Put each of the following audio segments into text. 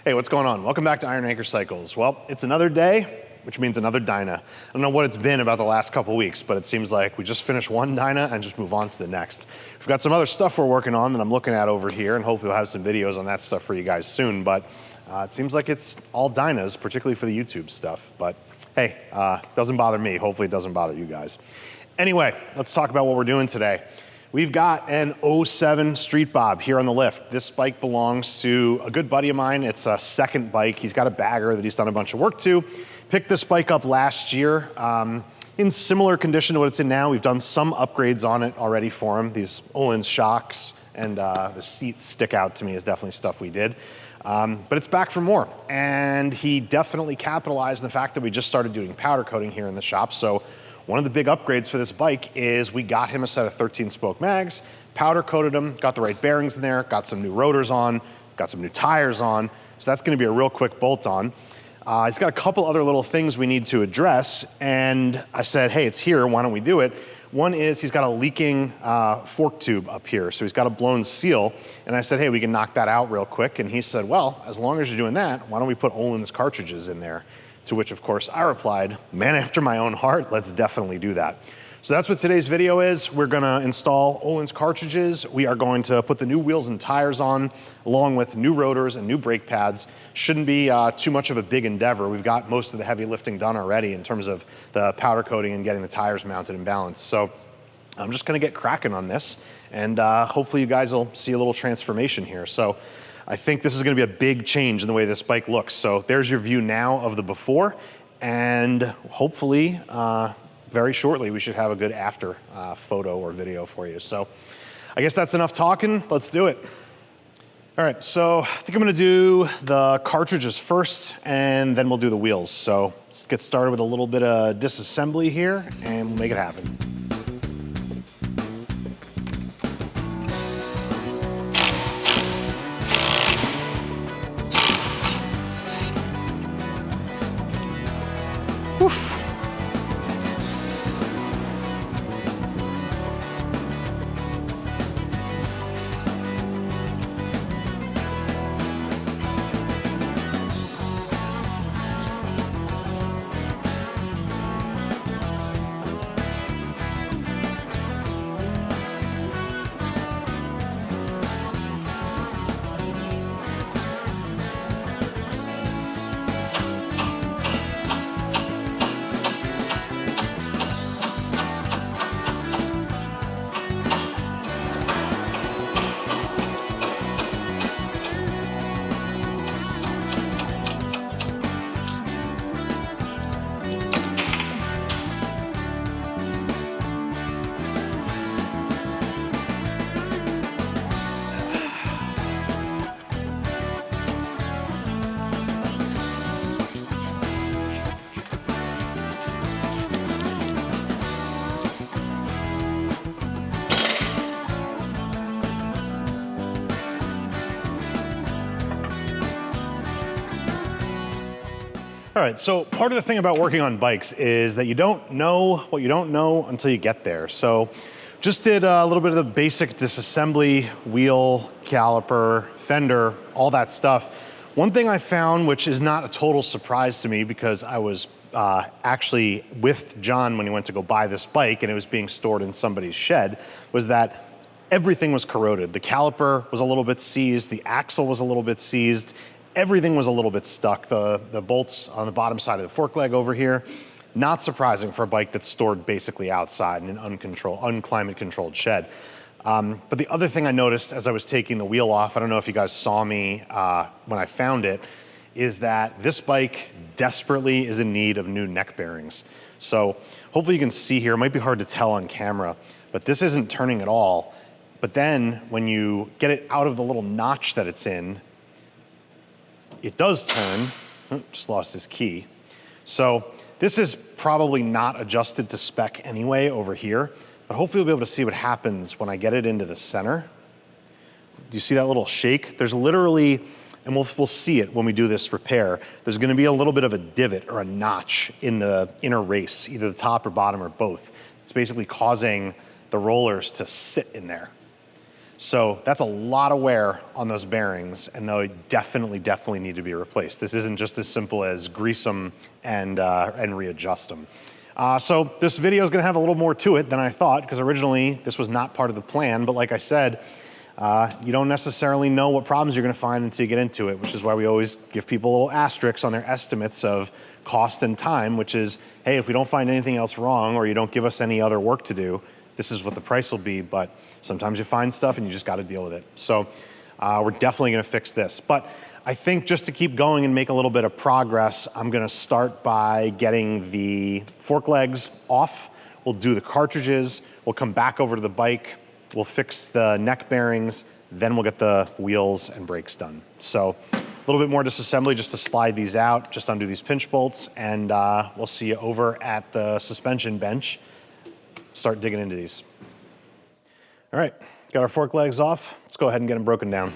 Hey, what's going on? Welcome back to Iron Anchor Cycles. Well, it's another day, which means another Dyna. I don't know what it's been about the last couple weeks, but it seems like we just finished one Dyna and just move on to the next. We've got some other stuff we're working on that I'm looking at over here, and hopefully we'll have some videos on that stuff for you guys soon, but it seems like it's all Dynas, particularly for the YouTube stuff. But hey, doesn't bother me. Hopefully it doesn't bother you guys. Anyway, let's talk about what we're doing today. We've got an 07 Street Bob here on the lift. This bike belongs to a good buddy of mine. It's a second bike. He's got a bagger that he's done a bunch of work to. Picked this bike up last year in similar condition to what it's in now. We've done some upgrades on it already for him. These Ohlins shocks and the seats stick out to me is definitely stuff we did. But it's back for more. And he definitely capitalized on the fact that we just started doing powder coating here in the shop. So one of the big upgrades for this bike is we got him a set of 13-spoke mags, powder coated them, got the right bearings in there, got some new rotors on, got some new tires on. So that's gonna be a real quick bolt on. He's got a couple other little things we need to address, and I said, hey, it's here, why don't we do it? One is he's got a leaking fork tube up here, so he's got a blown seal, and I said, hey, we can knock that out real quick, and he said, well, as long as you're doing that, why don't we put Ohlins cartridges in there? To which, of course, I replied, man after my own heart, let's definitely do that. So that's what today's video is. We're gonna install Ohlins cartridges. We are going to put the new wheels and tires on, along with new rotors and new brake pads. Shouldn't be too much of a big endeavor. We've got most of the heavy lifting done already in terms of the powder coating and getting the tires mounted and balanced. So I'm just gonna get cracking on this, and hopefully you guys will see a little transformation here. So I think this is gonna be a big change in the way this bike looks. So there's your view now of the before, and hopefully, very shortly, we should have a good after photo or video for you. So I guess that's enough talking. Let's do it. All right, so I think I'm gonna do the cartridges first, and then we'll do the wheels. So let's get started with a little bit of disassembly here, and we'll make it happen. Oof. All right, so part of the thing about working on bikes is that you don't know what you don't know until you get there. So just did a little bit of the basic disassembly, wheel, caliper, fender, all that stuff. One thing I found, which is not a total surprise to me because I was actually with John when he went to go buy this bike and it was being stored in somebody's shed, was that everything was corroded. The caliper was a little bit seized, the axle was a little bit seized, everything was a little bit stuck. The bolts on the bottom side of the fork leg over here, not surprising for a bike that's stored basically outside in an unclimate controlled shed. But the other thing I noticed as I was taking the wheel off, I don't know if you guys saw me when I found it, is that this bike desperately is in need of new neck bearings. So hopefully you can see here, it might be hard to tell on camera, but this isn't turning at all. But then when you get it out of the little notch that it's in, it does turn. Just lost this key. So this is probably not adjusted to spec anyway over here, but hopefully you'll be able to see what happens when I get it into the center. Do you see that little shake? There's literally, and we'll see it when we do this repair, there's gonna be a little bit of a divot or a notch in the inner race, either the top or bottom or both. It's basically causing the rollers to sit in there. So that's a lot of wear on those bearings, and they definitely need to be replaced. This isn't just as simple as grease them and readjust them. So this video is gonna have a little more to it than I thought, because originally this was not part of the plan, but like I said, you don't necessarily know what problems you're gonna find until you get into it, which is why we always give people little asterisks on their estimates of cost and time, which is, hey, if we don't find anything else wrong or you don't give us any other work to do, this is what the price will be. But sometimes you find stuff and you just gotta deal with it. So we're definitely gonna fix this. But I think just to keep going and make a little bit of progress, I'm gonna start by getting the fork legs off. We'll do the cartridges, we'll come back over to the bike, we'll fix the neck bearings, then we'll get the wheels and brakes done. So a little bit more disassembly just to slide these out, just undo these pinch bolts, and we'll see you over at the suspension bench. Start digging into these. All right, got our fork legs off. Let's go ahead and get them broken down.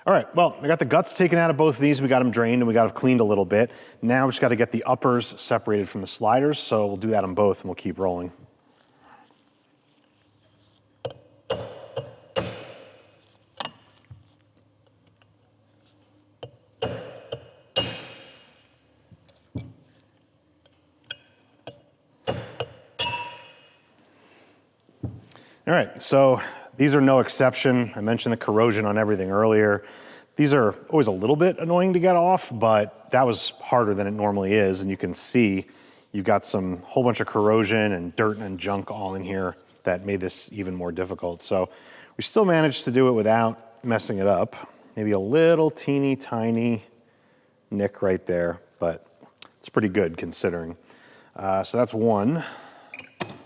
All right, well, I got the guts taken out of both of these. We got them drained and we got them cleaned a little bit. Now we just got to get the uppers separated from the sliders, so we'll do that on both and we'll keep rolling. All right, so these are no exception. I mentioned the corrosion on everything earlier. These are always a little bit annoying to get off, but that was harder than it normally is. And you can see you've got some whole bunch of corrosion and dirt and junk all in here that made this even more difficult. So we still managed to do it without messing it up. Maybe a little teeny tiny nick right there, but it's pretty good considering. So that's one.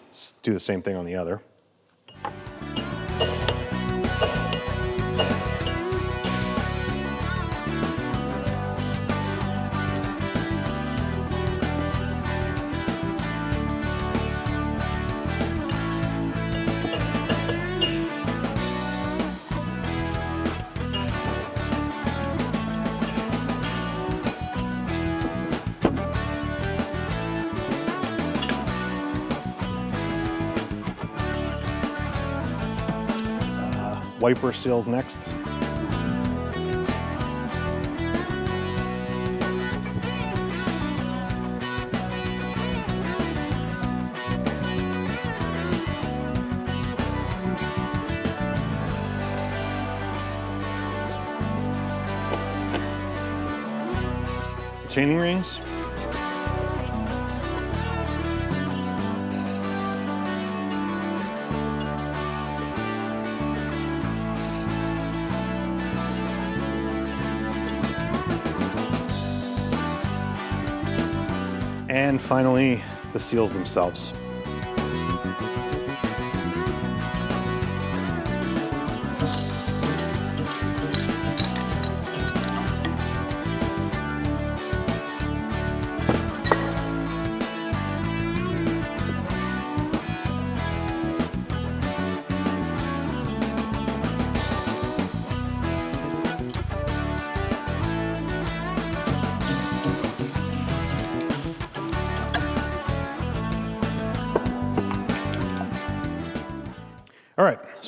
Let's do the same thing on the other. Wiper seals next. Retaining rings. And finally, the seals themselves.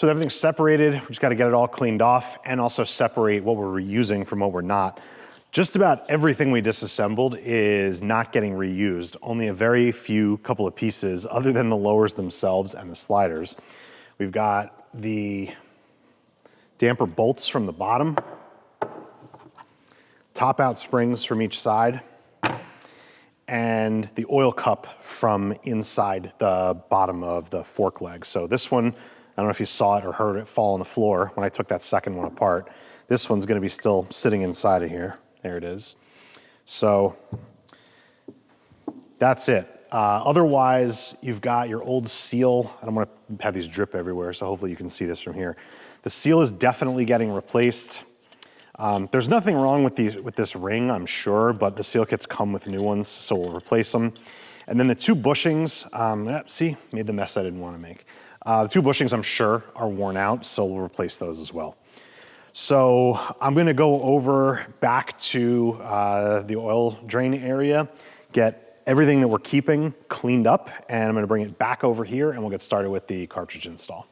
so everything's separated. We just got to get it all cleaned off and also separate what we're reusing from what we're not. Just about everything we disassembled is not getting reused. Only a very few couple of pieces other than the lowers themselves and the sliders. We've got the damper bolts from the bottom, top out springs from each side, and the oil cup from inside the bottom of the fork leg. So this one, I don't know if you saw it or heard it fall on the floor when I took that second one apart. This one's gonna be still sitting inside of here. There it is. So that's it. Otherwise, you've got your old seal. I don't want to have these drip everywhere, so hopefully you can see this from here. The seal is definitely getting replaced. There's nothing wrong with this ring, I'm sure, but the seal kits come with new ones, so we'll replace them. And then the two bushings, see, made the mess I didn't want to make. The two bushings, I'm sure, are worn out, so we'll replace those as well. So I'm gonna go over back to the oil drain area, get everything that we're keeping cleaned up, and I'm gonna bring it back over here and we'll get started with the cartridge install.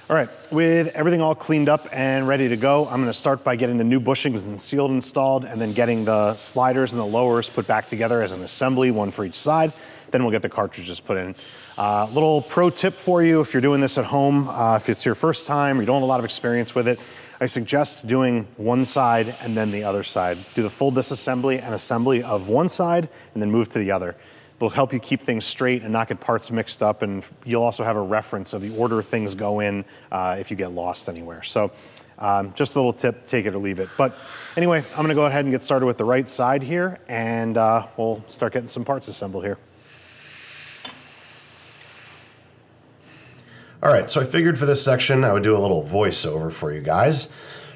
All right, with everything all cleaned up and ready to go, I'm gonna start by getting the new bushings and sealed installed and then getting the sliders and the lowers put back together as an assembly, one for each side. Then we'll get the cartridges put in. Little pro tip for you if you're doing this at home, if it's your first time or you don't have a lot of experience with it, I suggest doing one side and then the other side. Do the full disassembly and assembly of one side and then move to the other. It'll help you keep things straight and not get parts mixed up, and you'll also have a reference of the order things go in if you get lost anywhere. So just a little tip, take it or leave it. But anyway, I'm gonna go ahead and get started with the right side here, and we'll start getting some parts assembled here. All right, so I figured for this section I would do a little voiceover for you guys.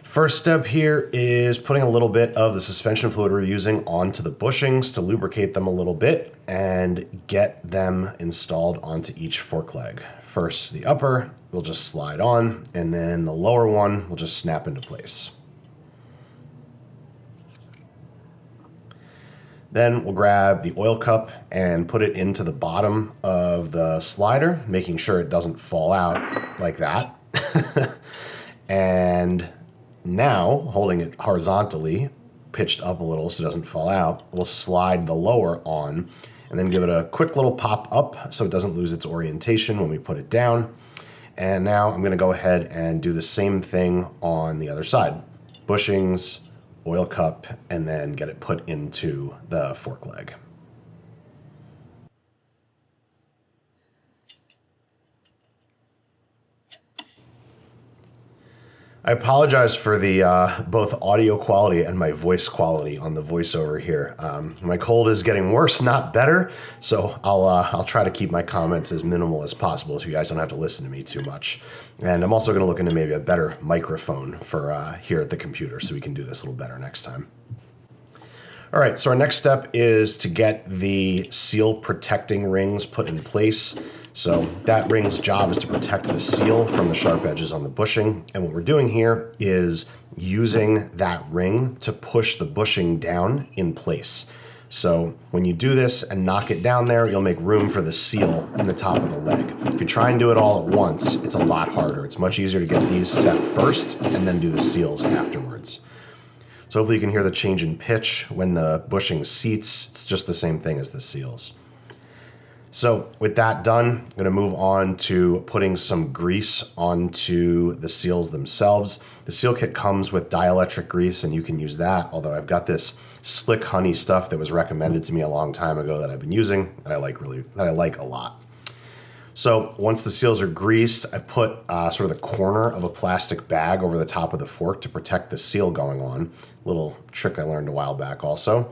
First step here is putting a little bit of the suspension fluid we're using onto the bushings to lubricate them a little bit and get them installed onto each fork leg. First, the upper will just slide on, and then the lower one will just snap into place. Then we'll grab the oil cup and put it into the bottom of the slider, making sure it doesn't fall out like that. And now, holding it horizontally, pitched up a little so it doesn't fall out, we'll slide the lower on and then give it a quick little pop up so it doesn't lose its orientation when we put it down. And now I'm gonna go ahead and do the same thing on the other side. Bushings, oil cup, and then get it put into the fork leg. I apologize for the both audio quality and my voice quality on the voiceover here. My cold is getting worse, not better, so I'll try to keep my comments as minimal as possible so you guys don't have to listen to me too much. And I'm also going to look into maybe a better microphone for here at the computer so we can do this a little better next time. All right, so our next step is to get the seal protecting rings put in place. So that ring's job is to protect the seal from the sharp edges on the bushing. And what we're doing here is using that ring to push the bushing down in place. So when you do this and knock it down there, you'll make room for the seal in the top of the leg. If you try and do it all at once, it's a lot harder. It's much easier to get these set first and then do the seals afterwards. So hopefully you can hear the change in pitch when the bushing seats. It's just the same thing as the seals. So with that done, I'm gonna move on to putting some grease onto the seals themselves. The seal kit comes with dielectric grease and you can use that, although I've got this Slick Honey stuff that was recommended to me a long time ago that I've been using that I like a lot. So once the seals are greased, I put sort of the corner of a plastic bag over the top of the fork to protect the seal going on. Little trick I learned a while back also.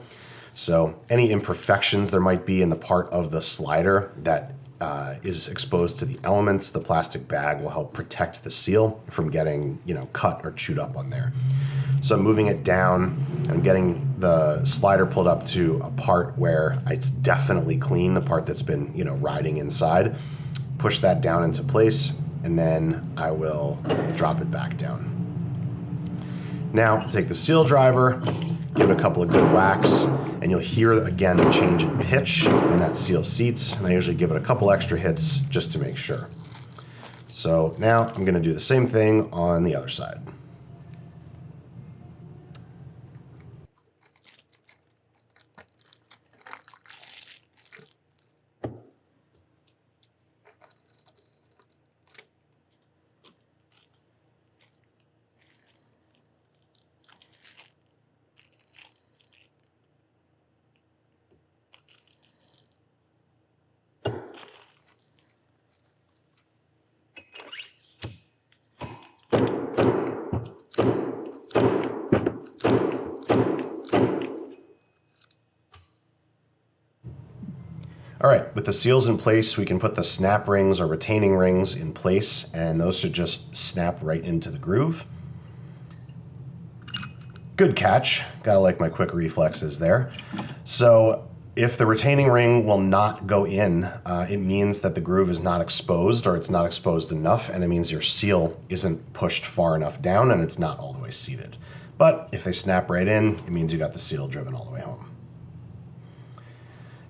So any imperfections there might be in the part of the slider that is exposed to the elements, the plastic bag will help protect the seal from getting, cut or chewed up on there. So I'm moving it down and getting the slider pulled up to a part where it's definitely clean, the part that's been, riding inside. Push that down into place, and then I will drop it back down. Now, take the seal driver, give it a couple of good whacks, and you'll hear, again, the change in pitch when that seal seats, and I usually give it a couple extra hits just to make sure. So now I'm going to do the same thing on the other side. All right, with the seals in place, we can put the snap rings or retaining rings in place, and those should just snap right into the groove. Good catch. Gotta like my quick reflexes there. So if the retaining ring will not go in, it means that the groove is not exposed, or it's not exposed enough, and it means your seal isn't pushed far enough down and it's not all the way seated. But if they snap right in, it means you got the seal driven all the way home.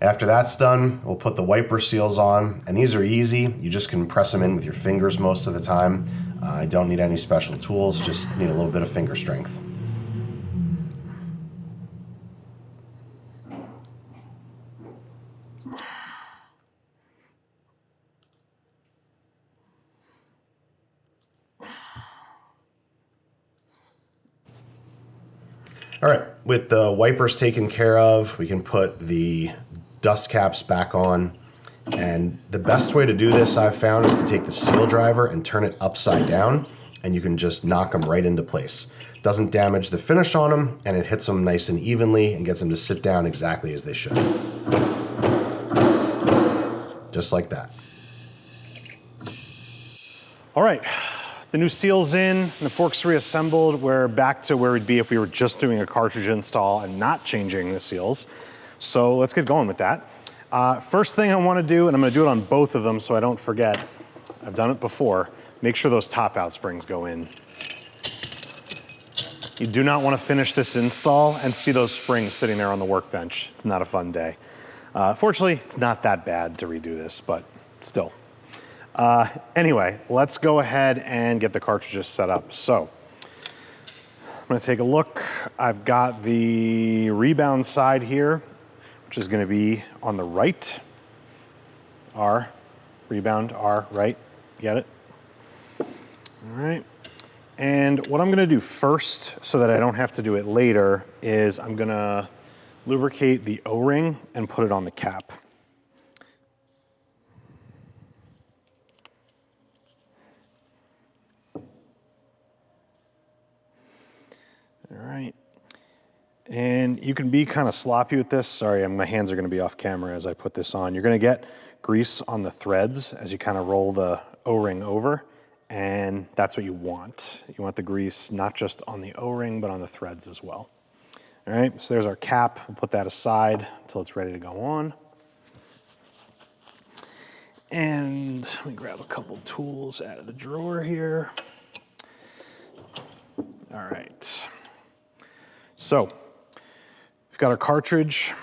After that's done, we'll put the wiper seals on, and these are easy. You just can press them in with your fingers most of the time. I don't need any special tools, just need a little bit of finger strength. All right, with the wipers taken care of, we can put the dust caps back on. And the best way to do this, I've found, is to take the seal driver and turn it upside down, and you can just knock them right into place. Doesn't damage the finish on them, and it hits them nice and evenly and gets them to sit down exactly as they should. Just like that. All right, the new seal's in, the fork's reassembled. We're back to where we'd be if we were just doing a cartridge install and not changing the seals. So let's get going with that. First thing I want to do, and I'm going to do it on both of them so I don't forget, I've done it before, make sure those top out springs go in. You do not want to finish this install and see those springs sitting there on the workbench. It's not a fun day. Fortunately, it's not that bad to redo this, but still. Anyway, let's go ahead and get the cartridges set up. So, I'm going to take a look. I've got the rebound side here, which is going to be on the right. R, rebound, R, right. Get it? All right. And what I'm going to do first, so that I don't have to do it later, is I'm going to lubricate the O-ring and put it on the cap. All right. And you can be kind of sloppy with this. Sorry, my hands are going to be off camera as I put this on. You're going to get grease on the threads as you kind of roll the O-ring over, and that's what you want. You want the grease not just on the O-ring, but on the threads as well. All right, so there's our cap. We'll put that aside until it's ready to go on. And let me grab a couple tools out of the drawer here. All right. So, we've got our cartridge.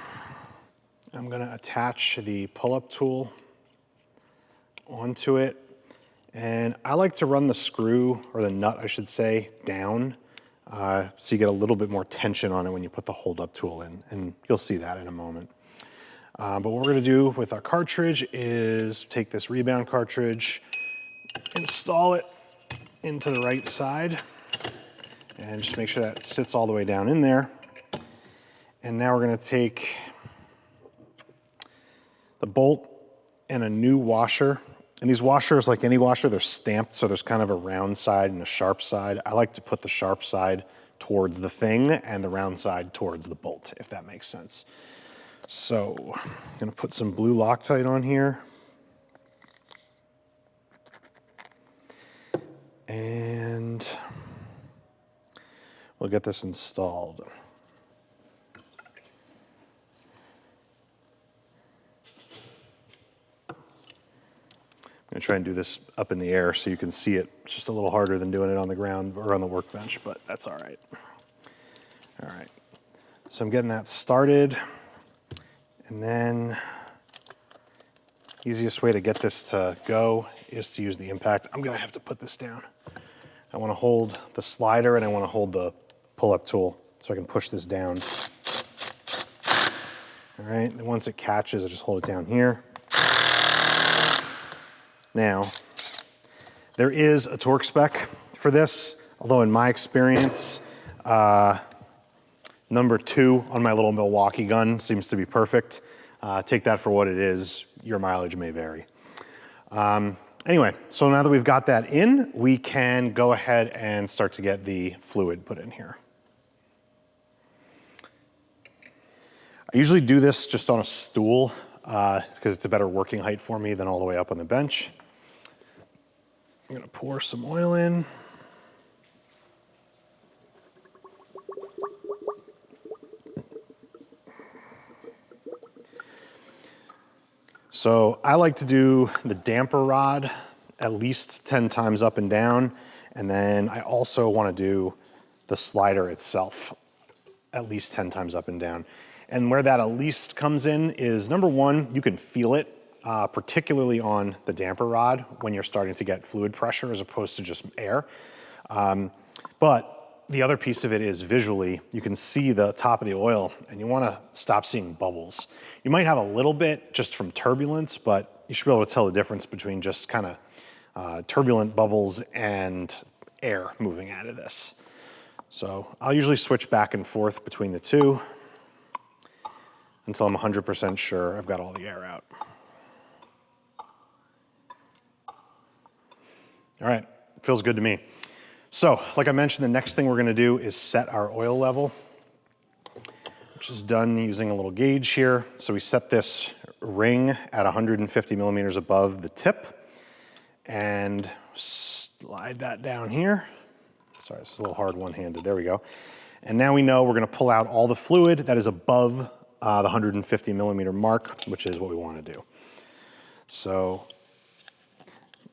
I'm going to attach the pull-up tool onto it. And I like to run the screw, or the nut I should say, down so you get a little bit more tension on it when you put the hold-up tool in, and you'll see that in a moment. But what we're going to do with our cartridge is take this rebound cartridge, install it into the right side, and just make sure that sits all the way down in there. And now we're going to take the bolt and a new washer. And these washers, like any washer, they're stamped, so there's kind of a round side and a sharp side. I like to put the sharp side towards the thing and the round side towards the bolt, if that makes sense. So I'm going to put some blue Loctite on here. And we'll get this installed. I'm going to try and do this up in the air so you can see it. It's just a little harder than doing it on the ground or on the workbench, but that's all right. All right, so I'm getting that started. And then easiest way to get this to go is to use the impact. I'm gonna have to put this down. I wanna hold the slider and I wanna hold the pull-up tool so I can push this down. All right, and once it catches, I just hold it down here. Now, there is a torque spec for this, although in my experience, number 2 on my little Milwaukee gun seems to be perfect. Take that for what it is. Your mileage may vary. Anyway, so now that we've got that in, we can go ahead and start to get the fluid put in here. I usually do this just on a stool because it's a better working height for me than all the way up on the bench. I'm gonna pour some oil in. So I like to do the damper rod at least 10 times up and down, and then I also wanna do the slider itself at least 10 times up and down. And where that at least comes in is, number 1, you can feel it, particularly on the damper rod when you're starting to get fluid pressure as opposed to just air. But the other piece of it is visually, you can see the top of the oil and you wanna stop seeing bubbles. You might have a little bit just from turbulence, but you should be able to tell the difference between just kind of turbulent bubbles and air moving out of this. So I'll usually switch back and forth between the two until I'm 100% sure I've got all the air out. All right, feels good to me. So, like I mentioned, the next thing we're gonna do is set our oil level, which is done using a little gauge here. So we set this ring at 150 millimeters above the tip and slide that down here. Sorry, this is a little hard one-handed, there we go. And now we know we're gonna pull out all the fluid that is above the 150 millimeter mark, which is what we wanna do. So,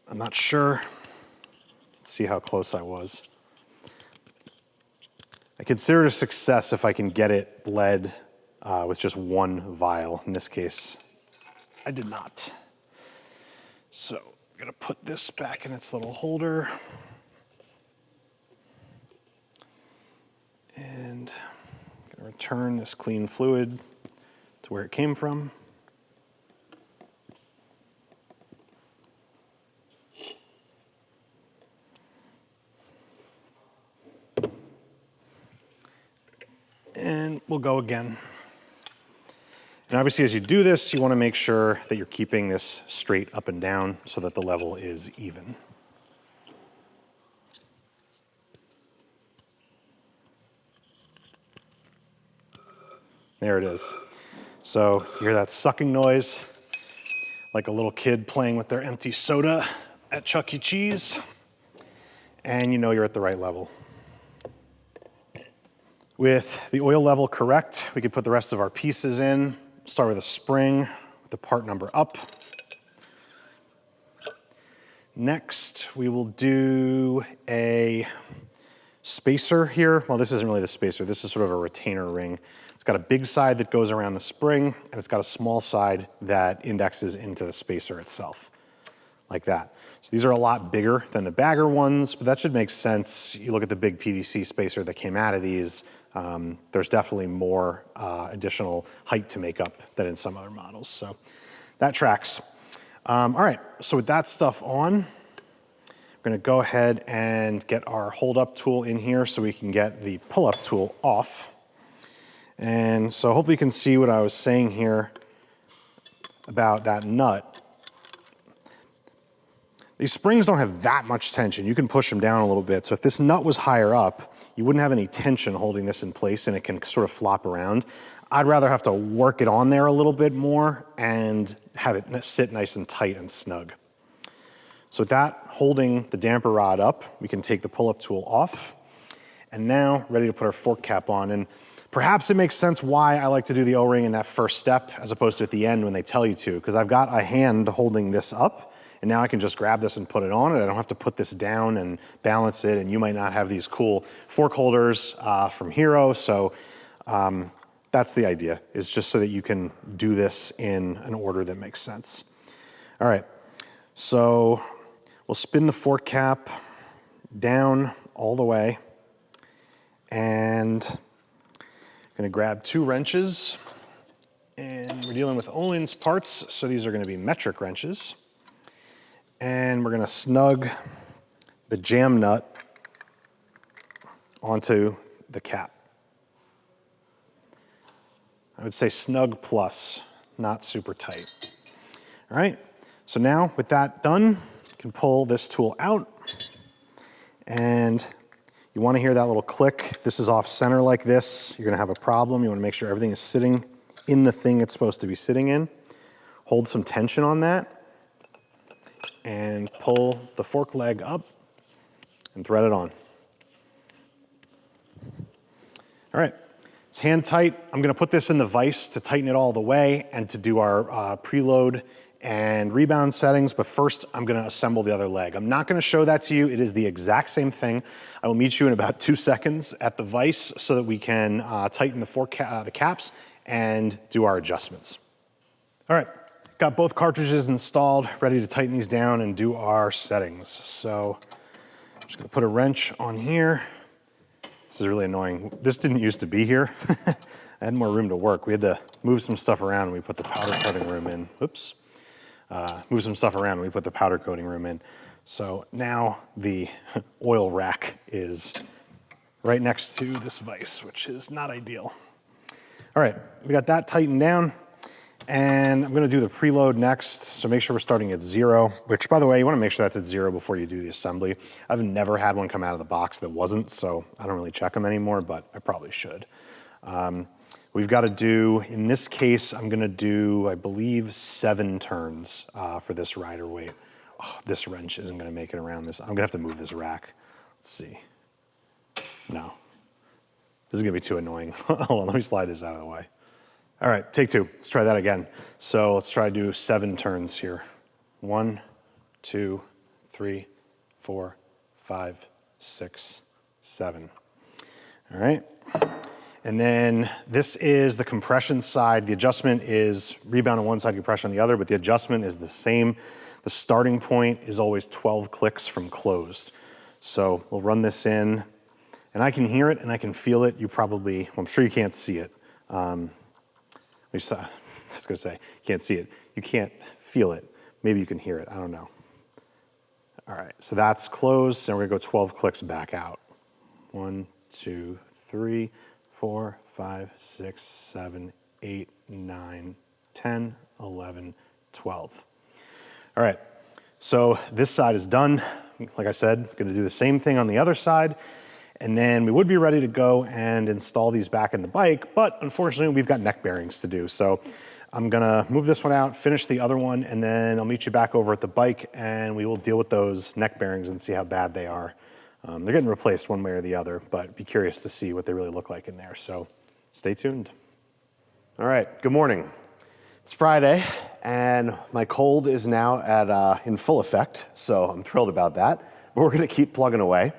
I'm not sure. Let's see how close I was. I consider it a success if I can get it bled with just one vial. In this case, I did not. So I'm gonna put this back in its little holder. And I'm gonna return this clean fluid to where it came from. And we'll go again. And obviously as you do this, you want to make sure that you're keeping this straight up and down so that the level is even. There it is. So you hear that sucking noise, like a little kid playing with their empty soda at Chuck E. Cheese, and you know you're at the right level. With the oil level correct, we could put the rest of our pieces in. Start with a spring, with the part number up. Next, we will do a spacer here. Well, this isn't really the spacer. This is sort of a retainer ring. It's got a big side that goes around the spring, and it's got a small side that indexes into the spacer itself, like that. So these are a lot bigger than the bagger ones, but that should make sense. You look at the big PVC spacer that came out of these, there's definitely more additional height to make up than in some other models. So that tracks. All right, so with that stuff on, we're gonna go ahead and get our hold-up tool in here so we can get the pull-up tool off. And so hopefully you can see what I was saying here about that nut. These springs don't have that much tension. You can push them down a little bit. So if this nut was higher up, you wouldn't have any tension holding this in place and it can sort of flop around. I'd rather have to work it on there a little bit more and have it sit nice and tight and snug. So with that holding the damper rod up, we can take the pull-up tool off. And now ready to put our fork cap on. And perhaps it makes sense why I like to do the O-ring in that first step as opposed to at the end when they tell you to, because I've got a hand holding this up. And now I can just grab this and put it on, and I don't have to put this down and balance it, and you might not have these cool fork holders from Hero, so that's the idea, is just so that you can do this in an order that makes sense. All right, so We'll spin the fork cap down all the way, and I'm gonna grab 2 wrenches, and we're dealing with Ohlins parts, so these are gonna be metric wrenches. And we're gonna snug the jam nut onto the cap. I would say snug plus, not super tight. All right, so now with that done, you can pull this tool out, and you wanna hear that little click. If this is off center like this, you're gonna have a problem. You wanna make sure everything is sitting in the thing it's supposed to be sitting in. Hold some tension on that, and pull the fork leg up and thread it on. All right, it's hand tight. I'm gonna put this in the vise to tighten it all the way and to do our preload and rebound settings, but first I'm gonna assemble the other leg. I'm not gonna show that to you. It is the exact same thing. I will meet you in about 2 seconds at the vise so that we can tighten the caps and do our adjustments. All right, got both cartridges installed, ready to tighten these down and do our settings. So I'm just gonna put a wrench on here. This is really annoying. This didn't used to be here. I had more room to work. We had to move some stuff around and we put the powder coating room in. Oops. Move some stuff around and we put the powder coating room in. So now the oil rack is right next to this vise, which is not ideal. All right, we got that tightened down, and I'm gonna do the preload next, so make sure we're starting at 0, which, by the way, you wanna make sure that's at 0 before you do the assembly. I've never had one come out of the box that wasn't, so I don't really check them anymore, but I probably should. We've gotta do, in this case, I'm gonna do, I believe, 7 turns for this rider weight. Oh, this wrench isn't gonna make it around this. I'm gonna have to move this rack. Let's see. No. This is gonna be too annoying. Hold on, let me slide this out of the way. All right, take 2. Let's try that again. So let's try to do 7 turns here. 1, 2, 3, 4, 5, 6, 7. All right. And then this is the compression side. The adjustment is rebound on one side, compression on the other, but the adjustment is the same. The starting point is always 12 clicks from closed. So we'll run this in, and I can hear it and I can feel it. You probably, well, I'm sure you can't see it. I was gonna say, you can't see it. You can't feel it. Maybe you can hear it, I don't know. All right, so that's closed, and we're gonna go 12 clicks back out. 1, 2, 3, 4, 5, 6, 7, 8, 9, 10, 11, 12. All right, so this side is done. Like I said, gonna do the same thing on the other side, and then we would be ready to go and install these back in the bike, but unfortunately we've got neck bearings to do. So I'm gonna move this one out, finish the other one, and then I'll meet you back over at the bike and we will deal with those neck bearings and see how bad they are. They're getting replaced one way or the other, but be curious to see what they really look like in there. So stay tuned. All right, good morning. It's Friday and my cold is now in full effect, so I'm thrilled about that. But we're gonna keep plugging away.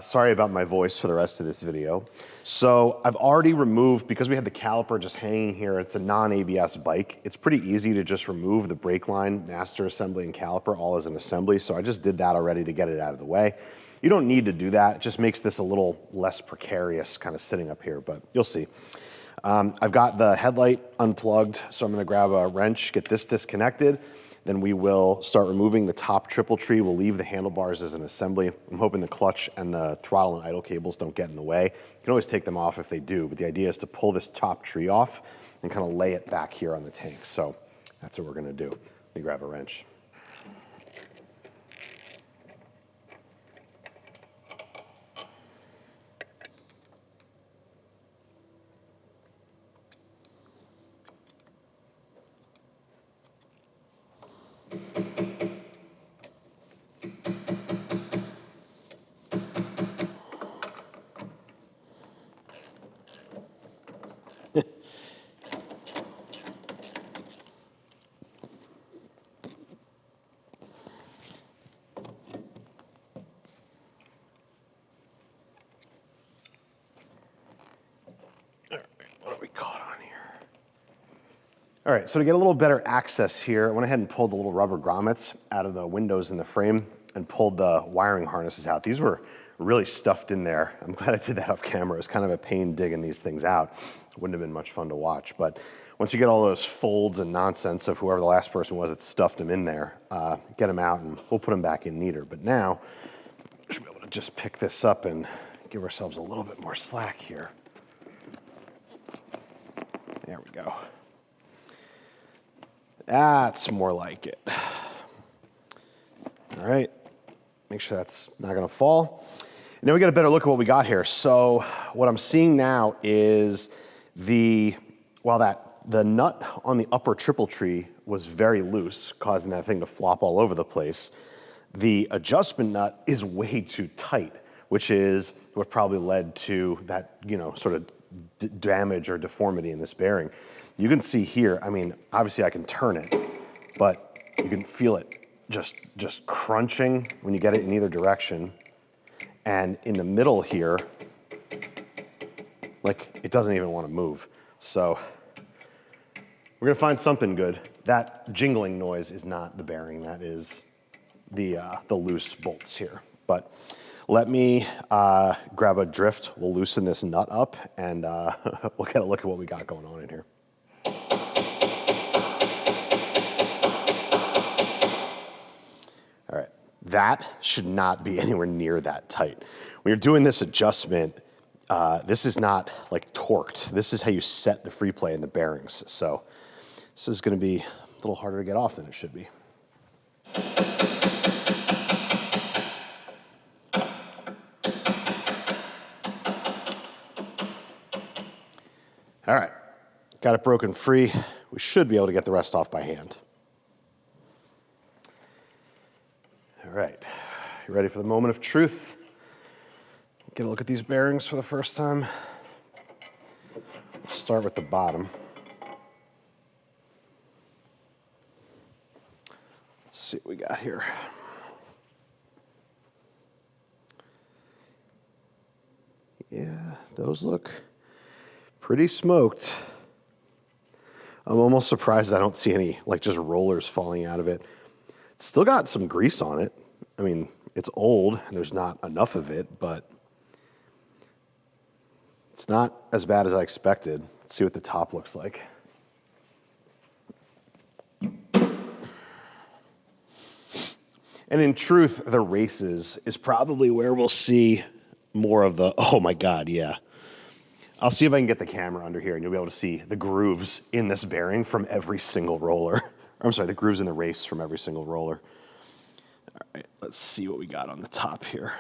Sorry about my voice for the rest of this video. So I've already removed, because we had the caliper just hanging here, it's a non-ABS bike. It's pretty easy to just remove the brake line, master assembly, and caliper all as an assembly. So I just did that already to get it out of the way. You don't need to do that. It just makes this a little less precarious kind of sitting up here, but you'll see. I've got the headlight unplugged, so I'm gonna grab a wrench, get this disconnected. Then we will start removing the top triple tree. We'll leave the handlebars as an assembly. I'm hoping the clutch and the throttle and idle cables don't get in the way. You can always take them off if they do, but the idea is to pull this top tree off and kind of lay it back here on the tank. So that's what we're gonna do. Let me grab a wrench. All right, so to get a little better access here, I went ahead and pulled the little rubber grommets out of the windows in the frame. and pulled the wiring harnesses out. These were really stuffed in there. I'm glad I did that off camera. It was kind of a pain digging these things out. It wouldn't have been much fun to watch, but once you get all those folds and nonsense of whoever the last person was that stuffed them in there, get them out and we'll put them back in neater. But now, we should be able to just pick this up and give ourselves a little bit more slack here. There we go. That's more like it. All right, make sure that's not gonna fall. And then we get a better look at what we got here. So what I'm seeing now is the nut on the upper triple tree was very loose, causing that thing to flop all over the place. The adjustment nut is way too tight, which is what probably led to that, sort of damage or deformity in this bearing. You can see here, I mean, obviously I can turn it, but you can feel it just crunching when you get it in either direction. And in the middle here, like it doesn't even want to move. So we're gonna find something good. That jingling noise is not the bearing, that is the loose bolts here. But let me grab a drift, we'll loosen this nut up, and we'll get a look at what we got going on in here. All right, that should not be anywhere near that tight. When you're doing this adjustment, this is not like torqued. This is how you set the free play in the bearings. So this is gonna be a little harder to get off than it should be. All right, got it broken free. We should be able to get the rest off by hand. All right, you ready for the moment of truth? Get a look at these bearings for the first time. Let's start with the bottom. Let's see what we got here. Yeah, those look pretty smoked. I'm almost surprised I don't see any, like, just rollers falling out of it. It's still got some grease on it. I mean, it's old and there's not enough of it, but it's not as bad as I expected. Let's see what the top looks like. And in truth, the races is probably where we'll see more of the, oh my God, yeah. I'll see if I can get the camera under here and you'll be able to see the grooves in this bearing from every single roller. I'm sorry, the grooves in the race from every single roller. All right, let's see what we got on the top here.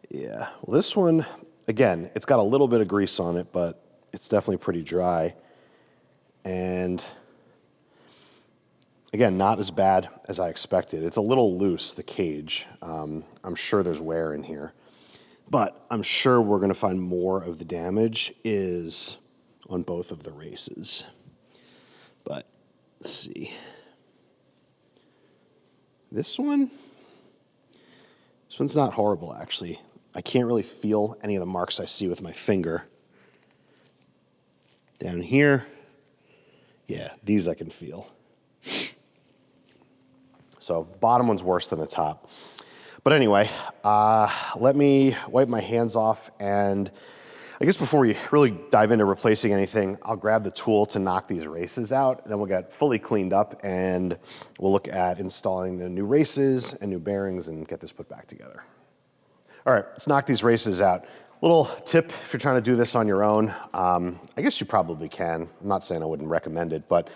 Yeah, well, this one, again, it's got a little bit of grease on it, but it's definitely pretty dry. And again, not as bad as I expected. It's a little loose, the cage. I'm sure there's wear in here. But I'm sure we're going to find more of the damage is on both of the races. But let's see. This one's not horrible, actually. I can't really feel any of the marks I see with my finger. Down here, yeah, these I can feel. So bottom one's worse than the top. But anyway, let me wipe my hands off, and I guess before we really dive into replacing anything, I'll grab the tool to knock these races out, and then we'll get fully cleaned up, and we'll look at installing the new races and new bearings and get this put back together. All right, let's knock these races out. Little tip if you're trying to do this on your own, I guess you probably can. I'm not saying I wouldn't recommend it, but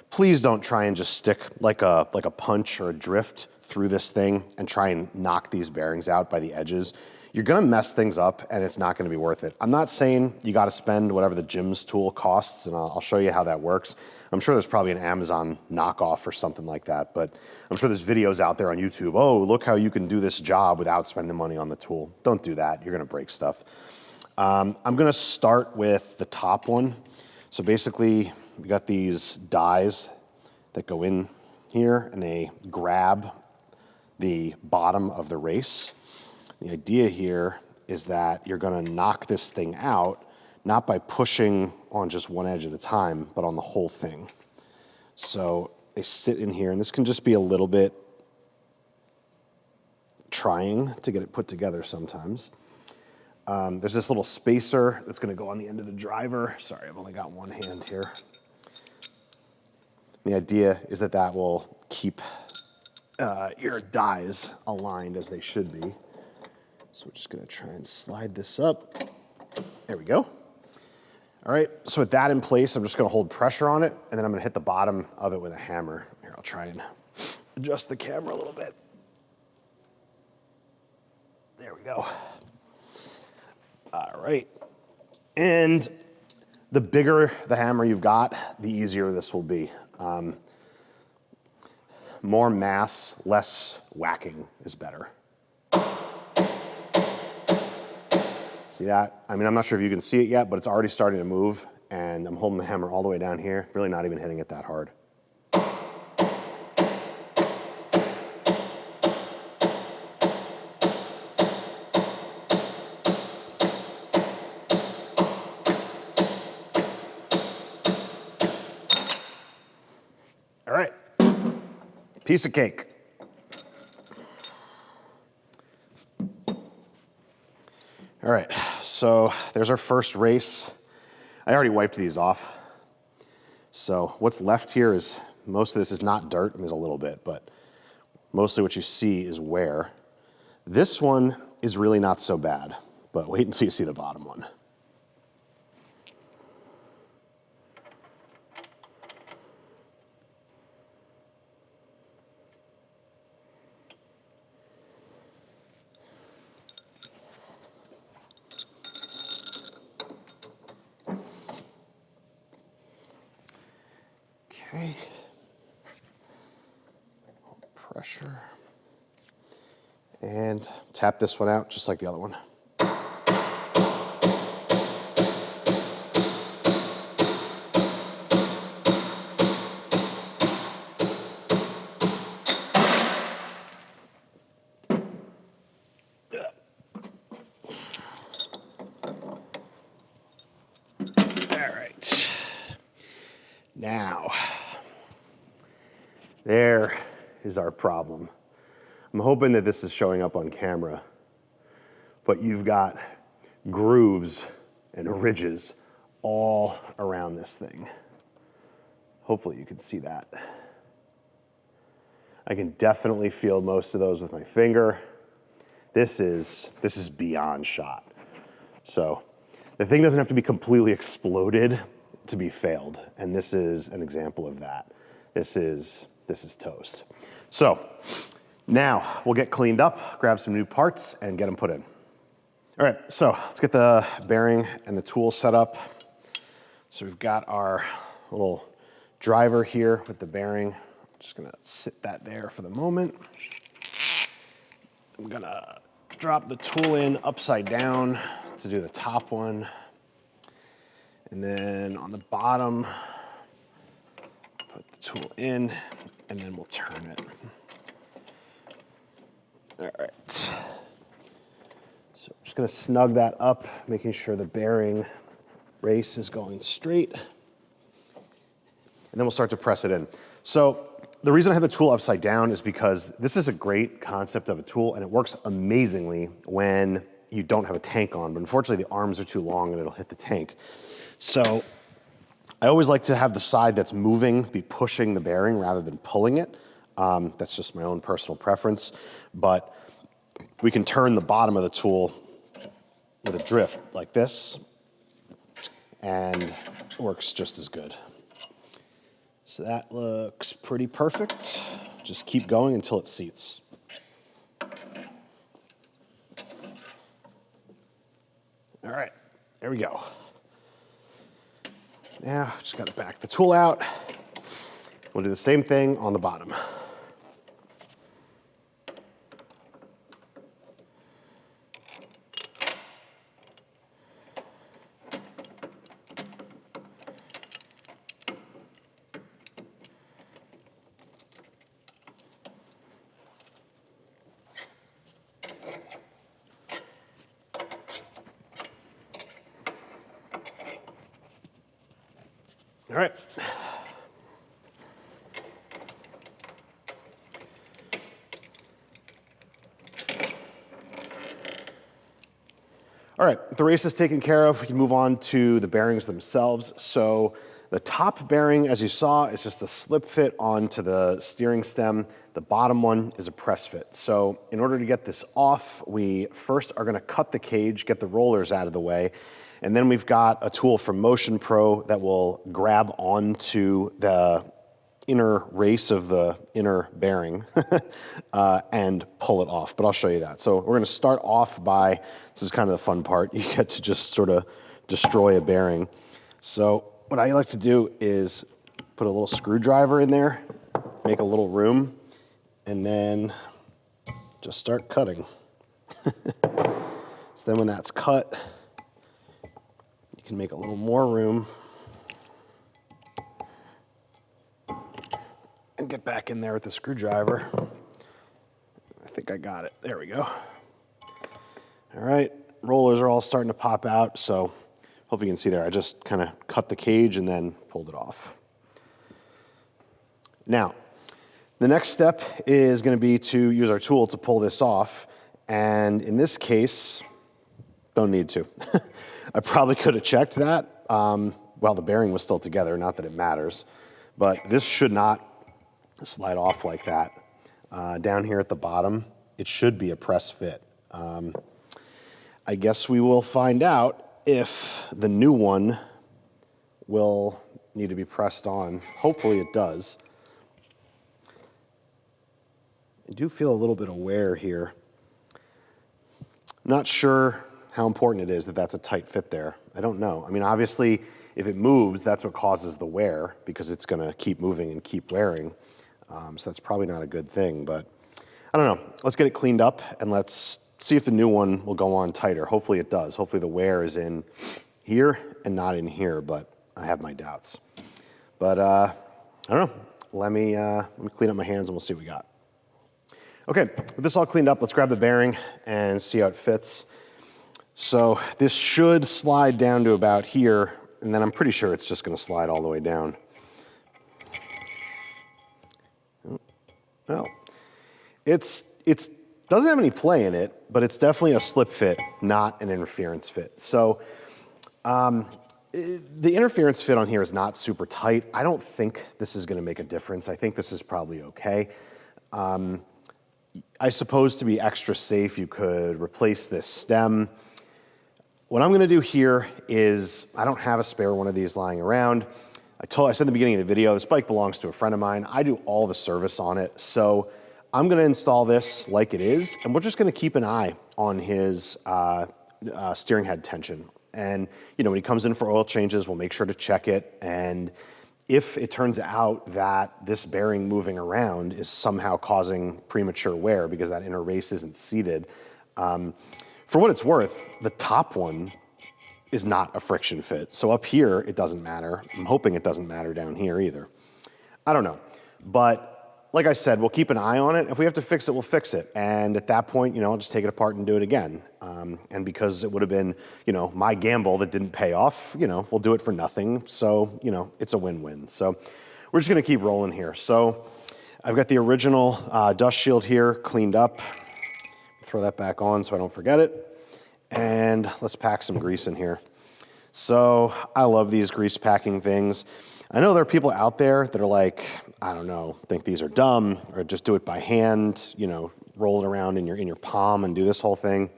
please don't try and just stick like a punch or a drift through this thing and try and knock these bearings out by the edges. You're gonna mess things up and it's not gonna be worth it. I'm not saying you gotta spend whatever the gym's tool costs, and I'll show you how that works. I'm sure there's probably an Amazon knockoff or something like that, but I'm sure there's videos out there on YouTube. Oh, look how you can do this job without spending money on the tool. Don't do that, you're gonna break stuff. I'm gonna start with the top one. So basically, we got these dies that go in here and they grab the bottom of the race. The idea here is that you're gonna knock this thing out, not by pushing on just one edge at a time, but on the whole thing. So they sit in here, and this can just be a little bit trying to get it put together sometimes. There's this little spacer that's going to go on the end of the driver. Sorry, I've only got one hand here. The idea is that that will keep your dies aligned as they should be. So we're just going to try and slide this up. There we go. All right, so with that in place, I'm just going to hold pressure on it, and then I'm going to hit the bottom of it with a hammer. Here, I'll try and adjust the camera a little bit. There we go. All right. And the bigger the hammer you've got, the easier this will be. More mass, less whacking is better. See that? I mean, I'm not sure if you can see it yet, but it's already starting to move, and I'm holding the hammer all the way down here, really not even hitting it that hard. All right, piece of cake. All right, so there's our first race. I already wiped these off. So what's left here is, most of this is not dirt, and there's a little bit, but mostly what you see is wear. This one is really not so bad, but wait until you see the bottom one. Okay, pressure, and tap this one out just like the other one. All right. Now, there is our problem. I'm hoping that this is showing up on camera, but you've got grooves and ridges all around this thing. Hopefully you can see that. I can definitely feel most of those with my finger. This is beyond shot. So the thing doesn't have to be completely exploded to be failed, and this is an example of that. This is toast. So now we'll get cleaned up, grab some new parts, and get them put in. All right, so let's get the bearing and the tool set up. So we've got our little driver here with the bearing. I'm just gonna sit that there for the moment. I'm gonna drop the tool in upside down to do the top one. And then on the bottom, put the tool in, and then we'll turn it. All right. So I'm just gonna snug that up, making sure the bearing race is going straight. And then we'll start to press it in. So the reason I have the tool upside down is because this is a great concept of a tool, and it works amazingly when you don't have a tank on, but unfortunately the arms are too long and it'll hit the tank. So I always like to have the side that's moving be pushing the bearing rather than pulling it. That's just my own personal preference, but we can turn the bottom of the tool with a drift like this, and it works just as good. So that looks pretty perfect. Just keep going until it seats. All right, there we go. Now, just gotta back the tool out. We'll do the same thing on the bottom. All right. All right, the race is taken care of. We can move on to the bearings themselves. So the top bearing, as you saw, is just a slip fit onto the steering stem. The bottom one is a press fit. So in order to get this off, we first are gonna cut the cage, get the rollers out of the way, and then we've got a tool from Motion Pro that will grab onto the inner race of the inner bearing and pull it off, but I'll show you that. So we're gonna start off by, this is kind of the fun part, you get to just sort of destroy a bearing. So what I like to do is put a little screwdriver in there, make a little room, and then just start cutting. So then when that's cut, you can make a little more room and get back in there with the screwdriver. I think I got it. There we go. All right, rollers are all starting to pop out, so hope you can see there. I just kind of cut the cage and then pulled it off. Now, the next step is going to be to use our tool to pull this off, and in this case, don't need to. I probably could have checked that while the bearing was still together, not that it matters, but this should not slide off like that. Down here at the bottom, it should be a press fit. I guess we will find out if the new one will need to be pressed on. Hopefully it does. I do feel a little bit of wear here. I'm not sure how important it is that that's a tight fit there. I don't know. I mean, obviously, if it moves, that's what causes the wear because it's gonna keep moving and keep wearing. So that's probably not a good thing, but I don't know. Let's get it cleaned up and let's see if the new one will go on tighter. Hopefully it does. Hopefully the wear is in here and not in here, but I have my doubts. But I don't know. Let me clean up my hands and we'll see what we got. Okay, with this all cleaned up, let's grab the bearing and see how it fits. So this should slide down to about here, and then I'm pretty sure it's just gonna slide all the way down. Well, it doesn't have any play in it, but it's definitely a slip fit, not an interference fit. So the interference fit on here is not super tight. I don't think this is gonna make a difference. I think this is probably okay. I suppose to be extra safe, you could replace this stem. What I'm gonna do here is, I don't have a spare one of these lying around. I said in the beginning of the video, this bike belongs to a friend of mine. I do all the service on it. So I'm gonna install this like it is, and we're just gonna keep an eye on his steering head tension. And when he comes in for oil changes, we'll make sure to check it. And if it turns out that this bearing moving around is somehow causing premature wear because that inner race isn't seated, for what it's worth, the top one is not a friction fit. So up here, it doesn't matter. I'm hoping it doesn't matter down here either. I don't know. But like I said, we'll keep an eye on it. If we have to fix it, we'll fix it. And at that point, I'll just take it apart and do it again. And because it would have been, my gamble that didn't pay off, we'll do it for nothing. So, it's a win-win. So we're just gonna keep rolling here. So I've got the original dust shield here cleaned up. Throw that back on so I don't forget it. And let's pack some grease in here. So I love these grease packing things. I know there are people out there that are like, I don't know, think these are dumb, or just do it by hand, roll it around in your palm and do this whole thing.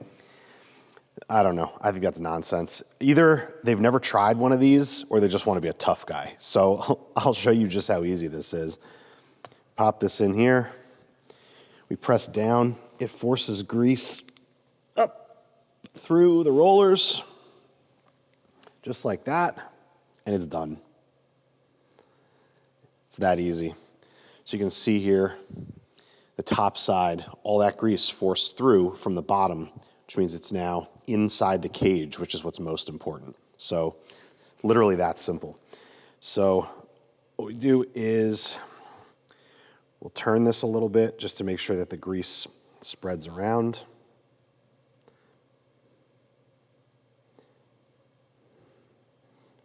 I don't know. I think that's nonsense. Either they've never tried one of these or they just want to be a tough guy. So I'll show you just how easy this is. Pop this in here. We press down. It forces grease up through the rollers, just like that, and it's done. It's that easy. So you can see here, the top side, all that grease forced through from the bottom, which means it's now inside the cage, which is what's most important. So literally that simple. So what we do is we'll turn this a little bit just to make sure that the grease spreads around.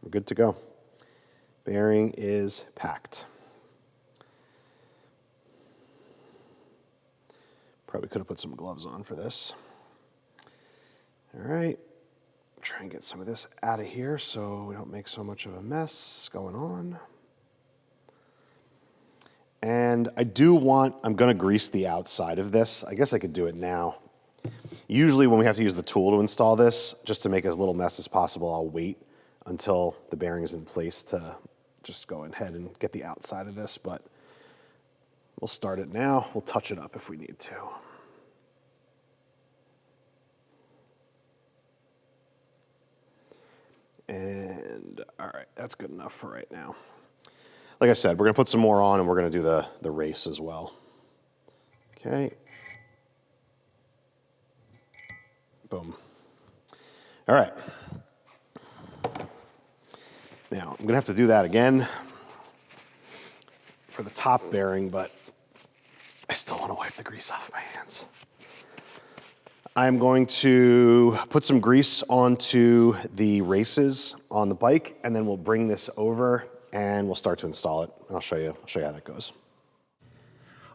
We're good to go. Bearing is packed. Probably could have put some gloves on for this. All right, try and get some of this out of here so we don't make so much of a mess going on. And I'm gonna grease the outside of this. I guess I could do it now. Usually when we have to use the tool to install this, just to make as little mess as possible, I'll wait until the bearing is in place to just go ahead and get the outside of this, but we'll start it now. We'll touch it up if we need to. And all right, that's good enough for right now. Like I said, we're gonna put some more on and we're gonna do the race as well. Okay. Boom. All right. Now, I'm gonna have to do that again for the top bearing, but I still wanna wipe the grease off my hands. I'm going to put some grease onto the races on the bike, and then we'll bring this over and we'll start to install it. And I'll show you how that goes.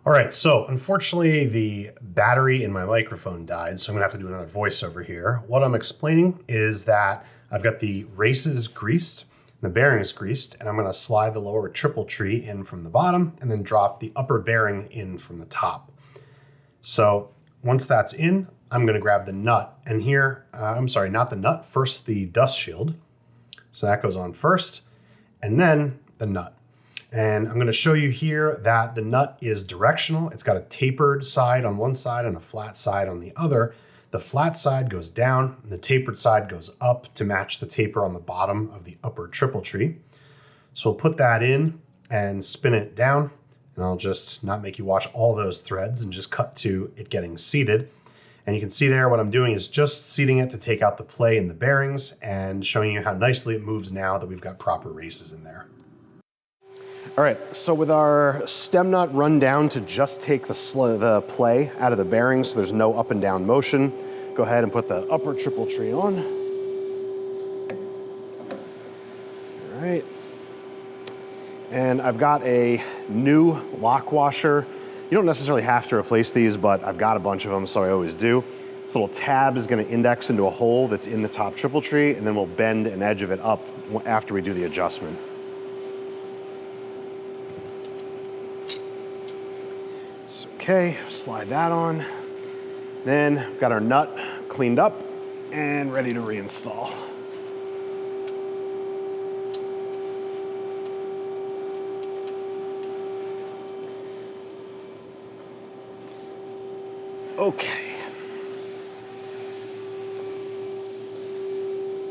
All right, so unfortunately the battery in my microphone died, so I'm gonna have to do another voiceover here. What I'm explaining is that I've got the races greased, the bearings greased, and I'm gonna slide the lower triple tree in from the bottom and then drop the upper bearing in from the top. So once that's in, I'm gonna grab the nut, and here, I'm sorry, not the nut, first the dust shield. So that goes on first, and then the nut. And I'm gonna show you here that the nut is directional. It's got a tapered side on one side and a flat side on the other. The flat side goes down, and the tapered side goes up to match the taper on the bottom of the upper triple tree. So we'll put that in and spin it down, and I'll just not make you watch all those threads and just cut to it getting seated. And you can see there what I'm doing is just seating it to take out the play in the bearings and showing you how nicely it moves now that we've got proper races in there. All right, so with our stem nut run down to just take the play out of the bearings so there's no up and down motion, go ahead and put the upper triple tree on. All right. And I've got a new lock washer. You don't necessarily have to replace these, but I've got a bunch of them, so I always do. This little tab is gonna index into a hole that's in the top triple tree, and then we'll bend an edge of it up after we do the adjustment. So, okay, slide that on. Then we've got our nut cleaned up and ready to reinstall. Okay.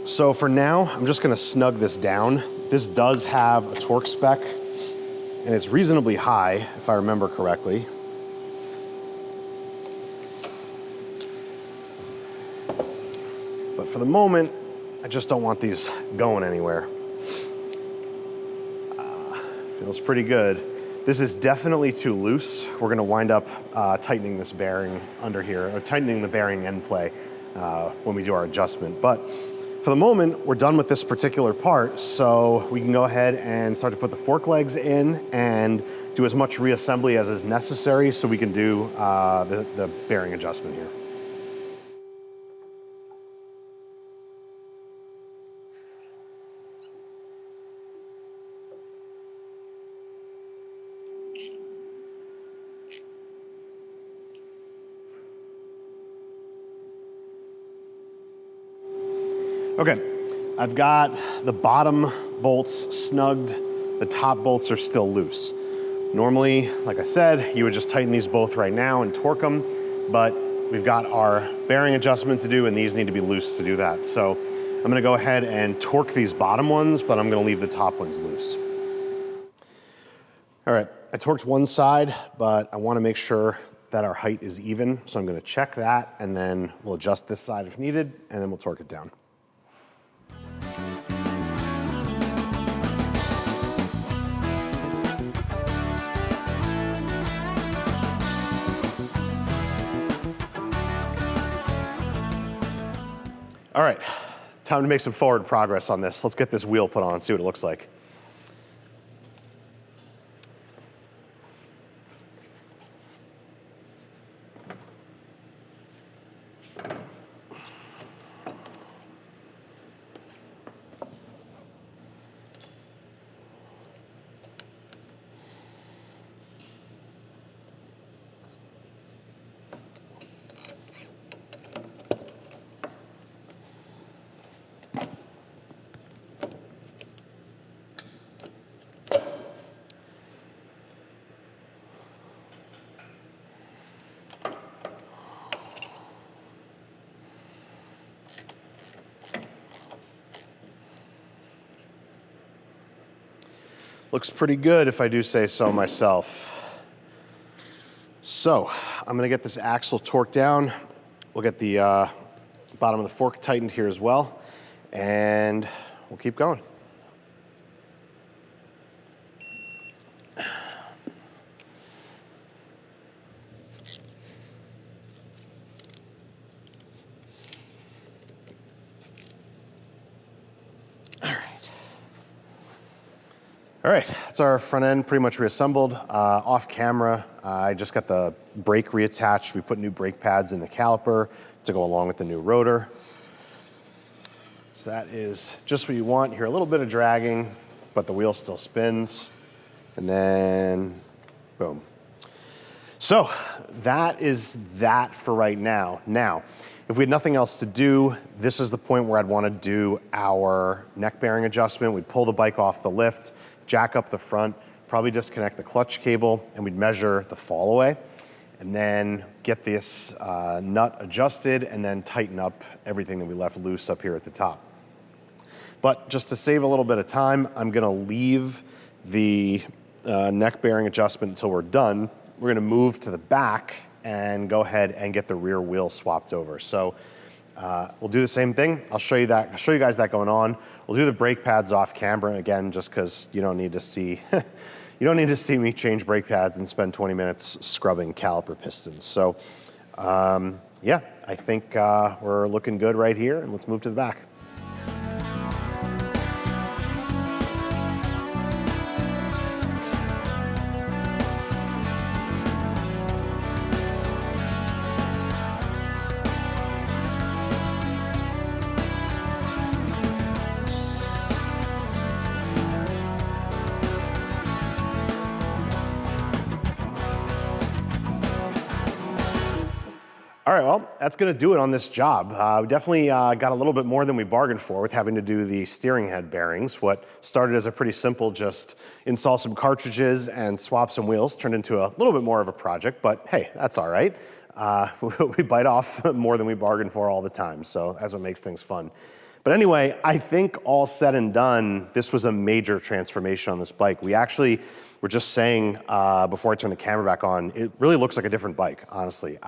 So for now, I'm just gonna snug this down. This does have a torque spec, and it's reasonably high, if I remember correctly. But for the moment, I just don't want these going anywhere. Feels pretty good. This is definitely too loose. We're gonna wind up tightening this bearing under here, or tightening the bearing end play when we do our adjustment. But for the moment, we're done with this particular part, so we can go ahead and start to put the fork legs in and do as much reassembly as is necessary so we can do the bearing adjustment here. Okay, I've got the bottom bolts snugged, the top bolts are still loose. Normally, like I said, you would just tighten these both right now and torque them, but we've got our bearing adjustment to do and these need to be loose to do that. So I'm gonna go ahead and torque these bottom ones, but I'm gonna leave the top ones loose. All right, I torqued one side, but I wanna make sure that our height is even, so I'm gonna check that and then we'll adjust this side if needed, and then we'll torque it down. All right, time to make some forward progress on this. Let's get this wheel put on and see what it looks like. Looks pretty good if I do say so myself. So I'm gonna get this axle torqued down. We'll get the bottom of the fork tightened here as well, and we'll keep going. All right, that's our front end pretty much reassembled. Off camera, I just got the brake reattached. We put new brake pads in the caliper to go along with the new rotor. So that is just what you want. Here, a little bit of dragging, but the wheel still spins. And then, boom. So that is that for right now. Now, if we had nothing else to do, this is the point where I'd want to do our neck bearing adjustment. We'd pull the bike off the lift, jack up the front, probably disconnect the clutch cable, and we'd measure the fall away, and then get this nut adjusted, and then tighten up everything that we left loose up here at the top. But just to save a little bit of time, I'm gonna leave the neck bearing adjustment until we're done. We're gonna move to the back and go ahead and get the rear wheel swapped over. So we'll do the same thing. I'll show you that. I'll show you guys that going on. We'll do the brake pads off camera again, just because you don't need to see you don't need to see me change brake pads and spend 20 minutes scrubbing caliper pistons. So yeah, I think we're looking good right here, and let's move to the back. All right, well, that's gonna do it on this job. We definitely got a little bit more than we bargained for with having to do the steering head bearings. What started as a pretty simple just install some cartridges and swap some wheels turned into a little bit more of a project, but hey, that's all right. We bite off more than we bargained for all the time, so that's what makes things fun. But anyway, I think all said and done, this was a major transformation on this bike. We actually were just saying before I turn the camera back on, it really looks like a different bike, honestly.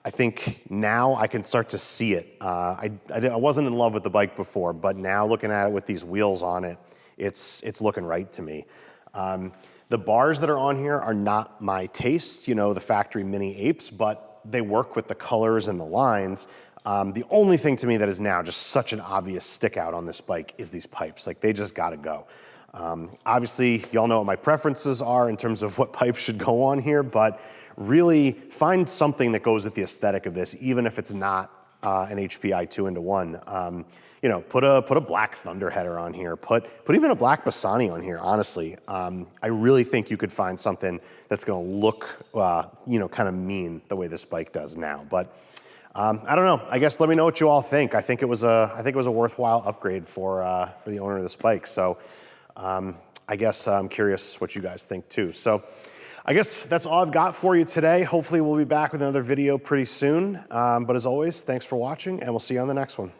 I think now I can start to see it. I wasn't in love with the bike before, but now looking at it with these wheels on it, it's looking right to me. The bars that are on here are not my taste, you know, the factory mini apes, but they work with the colors and the lines. The only thing to me that is now just such an obvious stick out on this bike is these pipes. Like, they just gotta go. Obviously, y'all know what my preferences are in terms of what pipes should go on here, but really find something that goes with the aesthetic of this, even if it's not an HPI 2-in-1. You know, put a black Thunder header on here, put even a black Bassani on here, honestly. I really think you could find something that's gonna look, you know, kind of mean the way this bike does now. But I don't know, I guess let me know what you all think. I think it was a worthwhile upgrade for the owner of this bike. So I guess I'm curious what you guys think too. So I guess that's all I've got for you today. Hopefully we'll be back with another video pretty soon. But as always, thanks for watching, and we'll see you on the next one.